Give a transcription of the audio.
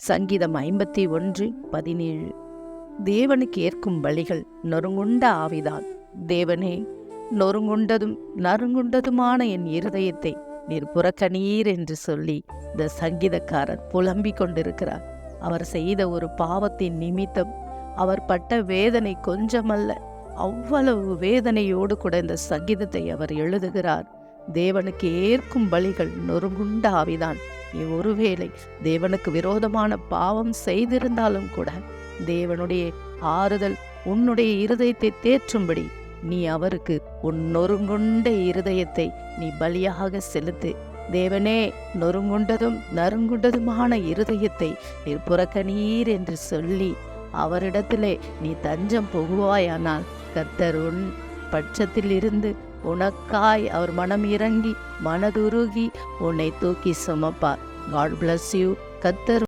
சங்கீதம் 51:17. தேவனுக்கு ஏற்கும் பலிகள் நொறுங்குண்ட ஆவிதான். தேவனே, நொறுங்குண்டதும் நறுங்குண்டதுமான என் இருதயத்தை நீர் புறக்கணீர் என்று சொல்லி இந்த சங்கீதக்காரர் புலம்பிக் கொண்டிருக்கிறார். அவர் செய்த ஒரு பாவத்தின் நிமித்தம் அவர் பட்ட வேதனை கொஞ்சமல்ல, அவ்வளவு வேதனையோடு கூட இந்த சங்கீதத்தை அவர் எழுதுகிறார். தேவனுக்கு ஏற்கும் பலிகள் நொறுங்குண்ட ஆவிதான். நீ ஒருவேளை தேவனுக்கு விரோதமான பாவம் செய்திருந்தாலும் கூட தேவனுடைய ஆறுதல் உன்னுடைய இருதயத்தை தேற்றும்படி நீ அவருக்கு உன் நொறுங்குண்ட இருதயத்தை நீ பலியாக செலுத்து. தேவனே, நொறுங்குண்டதும் நறுங்குண்டதுமான இருதயத்தை நீர் புறக்கணீர் என்று சொல்லி அவரிடத்திலே நீ தஞ்சம் புகுவாயானால் கர்த்தர் உன் பட்சத்தில் இருந்து உனக்காய் அவர் மனம் இறங்கி மனதுருகி உன்னை தூக்கி சுமப்பார். God bless you. கர்த்தர்